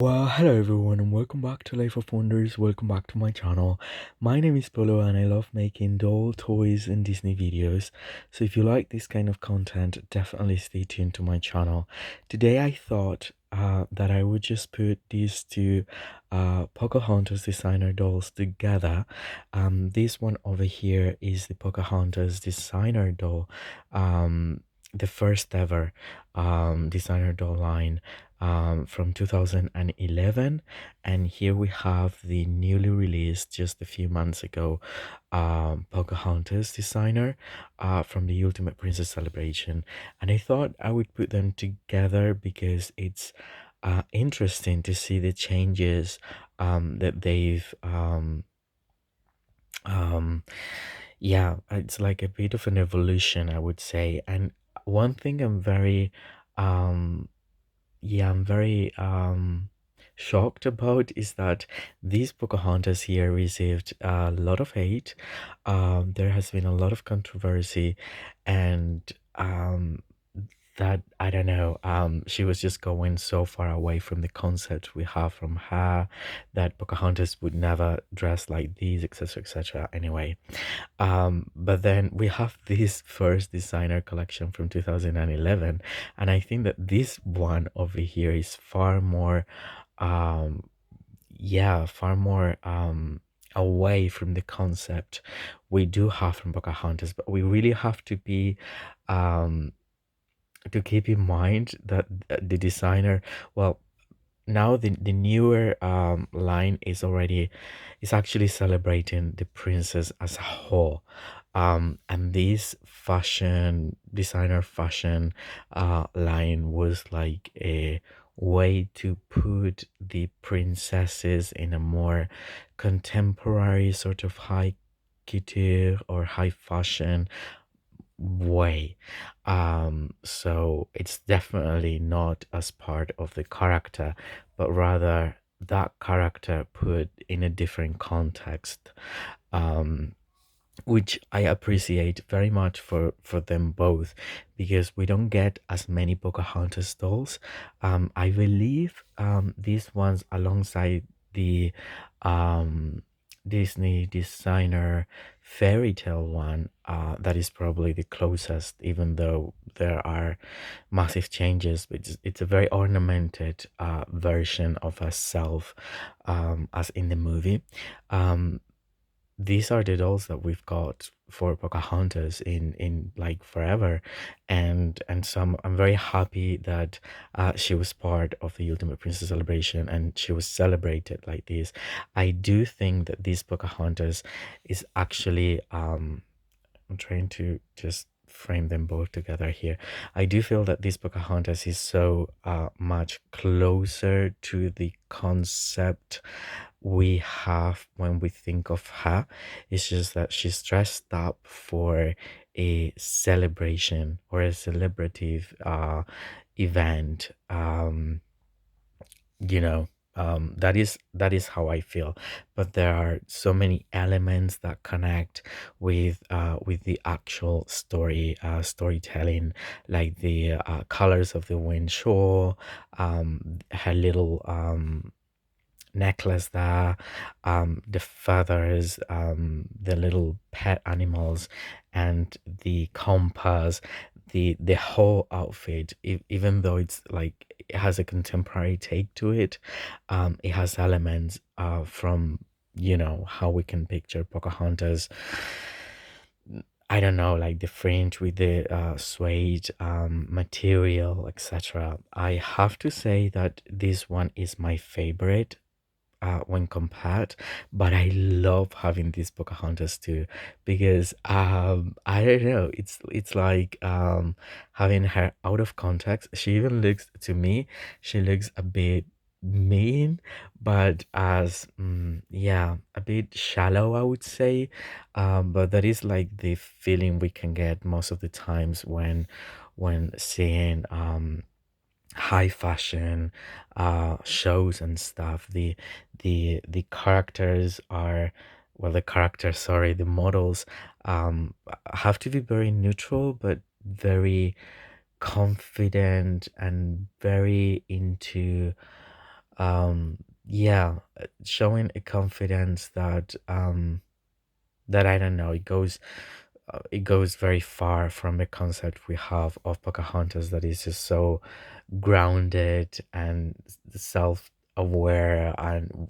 Well, hello everyone, and welcome back to Life of Wonders. Welcome back to my channel. My name is Polo, and I love making doll toys and Disney videos. So if you like this kind of content, definitely stay tuned to my channel. Today I thought that I would just put these two Pocahontas designer dolls together. This one over here is the Pocahontas designer doll, the first ever designer doll line from 2011, and here we have the newly released just a few months ago Pocahontas designer from the Ultimate Princess Celebration. And I thought I would put them together because it's interesting to see the changes that they've um yeah, it's like a bit of an evolution, I would say. And one thing um I'm very shocked about is that these Pocahontas here received a lot of hate. There has been a lot of controversy, and that I don't know. She was just going so far away from the concept we have from her that Pocahontas would never dress like these, etc., etc. Anyway, but then we have this first designer collection from 2011, and I think that this one over here is far more, um, far more away from the concept we do have from Pocahontas. But we really have to be um to keep in mind that the designer, well, now the newer line is actually celebrating the princess as a whole, and this fashion line was like a way to put the princesses in a more contemporary sort of high couture or high fashion way. So it's definitely not as part of the character, but rather that character put in a different context. Um, which I appreciate very much for them both, because we don't get as many Pocahontas dolls. I believe these ones alongside the um Disney designer fairy tale one, that is probably the closest, even though there are massive changes. But it's a very ornamented version of herself, as in the movie. Um, these are the dolls that we've got for Pocahontas in like forever, and some I'm very happy that she was part of the Ultimate Princess celebration and she was celebrated like this. I do think that this Pocahontas is actually I'm trying to just frame them both together here. I do feel that this Pocahontas is so much closer to the concept we have when we think of her. It's just that she's dressed up for a celebration or a celebrative event. You know, that is how I feel. But there are so many elements that connect with the actual storytelling, like the colors of the wind shore, her little necklace there, the feathers, the little pet animals, and the compass, the whole outfit. Even though it's like it has a contemporary take to it, it has elements from how we can picture Pocahontas. I don't know, like the fringe with the suede material, etc. I have to say that this one is my favorite when compared, but I love having this Pocahontas too, because I don't know, it's like having her out of context. She even looks, to me, she looks a bit mean, but as a bit shallow, I would say. But that is like the feeling we can get most of the times when seeing high fashion shows and stuff. The characters are, well, the characters, sorry, the models have to be very neutral but very confident and very into Yeah, showing a confidence that that I don't know, it goes very far from the concept we have of Pocahontas, that is just so grounded and self-aware, and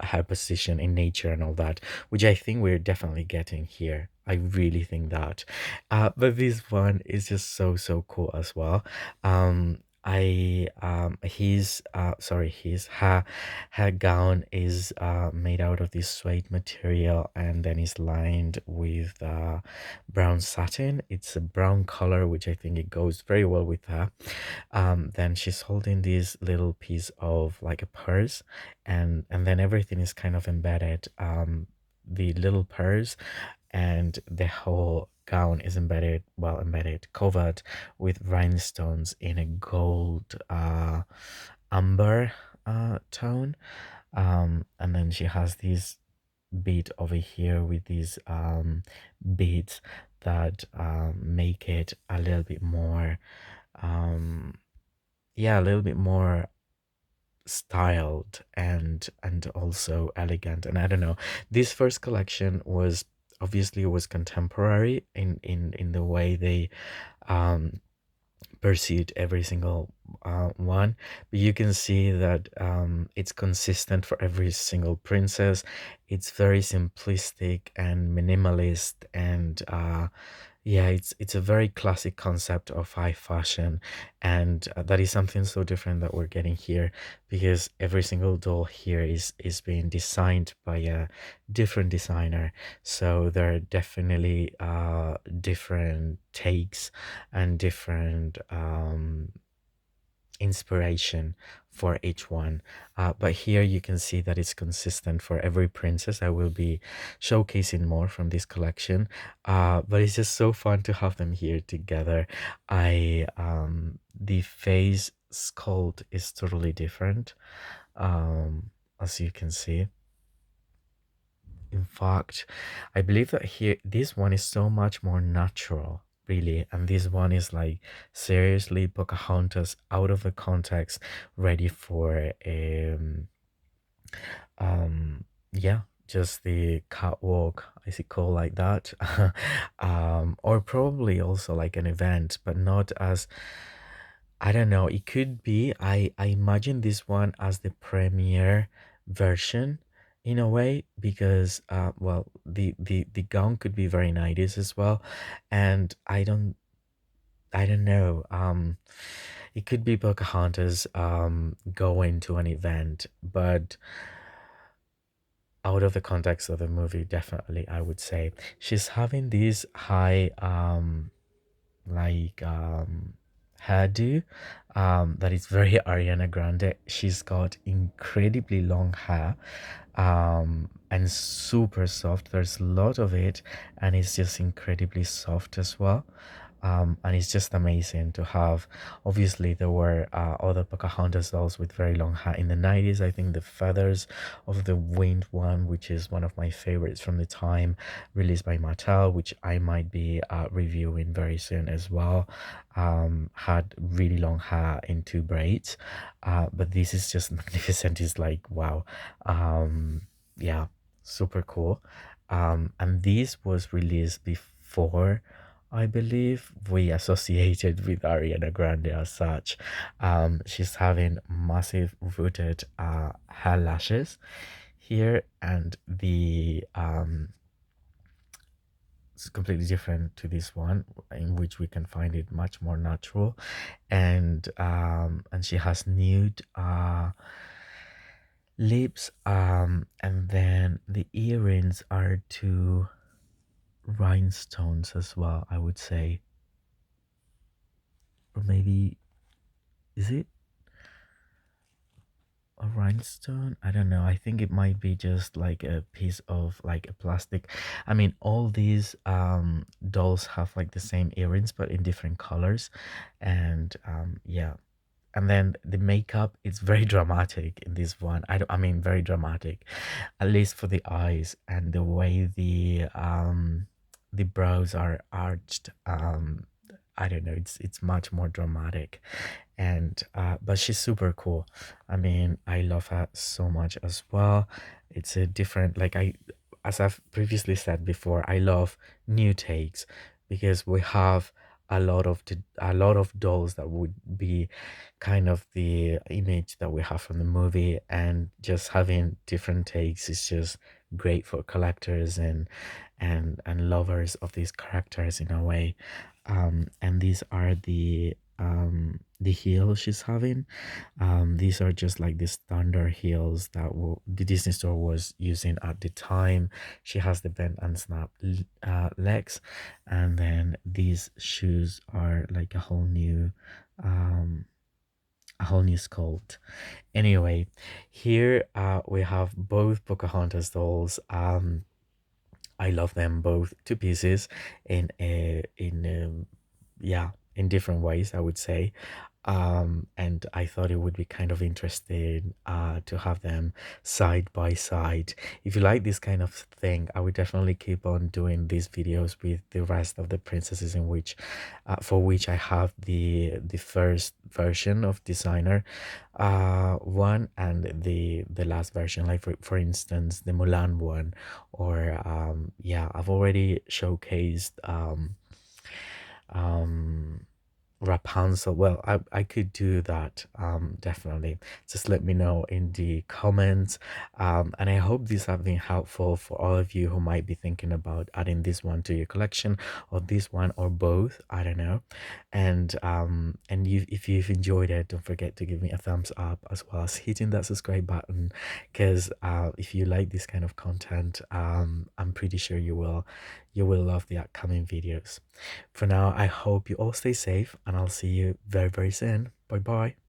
her position in nature and all that, which I think we're definitely getting here. I really think that. But this one is just so cool as well. I his sorry his her gown is made out of this suede material, and then is lined with brown satin. It's a brown color, which I think it goes very well with her. Then she's holding this little piece of like a purse, and then everything is kind of embedded. The little purse and the whole gown is embedded, covered with rhinestones in a gold amber tone. And then she has this bead over here with these beads that make it a little bit more um yeah, a little bit more styled and also elegant. And I don't know, this first collection was obviously was contemporary in the way they um pursued every single one, but you can see that it's consistent for every single princess. It's very simplistic and minimalist, and yeah, it's a very classic concept of high fashion, and that is something so different that we're getting here, because every single doll here is being designed by a different designer. So there are definitely different takes and different inspiration for each one. But here you can see that it's consistent for every princess. I will be showcasing more from this collection, but it's just so fun to have them here together. The face sculpt is totally different, as you can see. In fact, I believe that here this one is so much more natural, really, and this one is like seriously Pocahontas out of the context, ready for yeah, just the catwalk, I see, call like that. Or probably also like an event, but not as, I don't know, it could be. I imagine this one as the premiere version in a way, because well, the gown could be very 90s as well, and I don't know, it could be Pocahontas going to an event, but out of the context of the movie, definitely I would say she's having this high like hairdo that is very Ariana Grande. She's got incredibly long hair and super soft. There's a lot of it, and it's just incredibly soft as well. And it's just amazing to have. Obviously, there were other Pocahontas dolls with very long hair in the 90s. I think the Feathers of the Wind one, which is one of my favorites from the time, released by Mattel, which I might be reviewing very soon as well, had really long hair in two braids. But this is just magnificent. It's like, wow. Yeah, super cool. And this was released before, I believe, we associated with Ariana Grande as such. She's having massive rooted hair lashes here, and the it's completely different to this one, in which we can find it much more natural. And she has nude lips, and then the earrings are two rhinestones as well, I would say. Or maybe, is it a rhinestone? I don't know. I think it might be just like a piece of like a plastic. I mean, all these dolls have like the same earrings but in different colors. And yeah, and then the makeup is very dramatic in this one. I mean, very dramatic, at least for the eyes, and the way the brows are arched. I don't know, it's much more dramatic. and but she's super cool. I mean, I love her so much as well. It's a different, like, I, as I've previously said before, I love new takes because we have a lot of dolls that would be kind of the image that we have from the movie, and just having different takes is just great for collectors and lovers of these characters in a way. And these are the heels she's having. These are just like the standard heels that the Disney Store was using at the time. She has the bend and snap legs, and then these shoes are like um, a whole new sculpt. Anyway, here we have both Pocahontas dolls. I love them both to pieces in yeah, in different ways, I would say. And I thought it would be kind of interesting to have them side by side. If you like this kind of thing, I would definitely keep on doing these videos with the rest of the princesses, in which for which I have the first version of designer one, and the last version, like for instance the Mulan one, or yeah, I've already showcased um Rapunzel. Well, I could do that, definitely. Just let me know in the comments. And I hope these have been helpful for all of you who might be thinking about adding this one to your collection, or this one, or both. I don't know. And you, if you've enjoyed it, don't forget to give me a thumbs up, as well as hitting that subscribe button, because if you like this kind of content, I'm pretty sure you will love the upcoming videos. For now, I hope you all stay safe, and I'll see you very, very soon. Bye bye.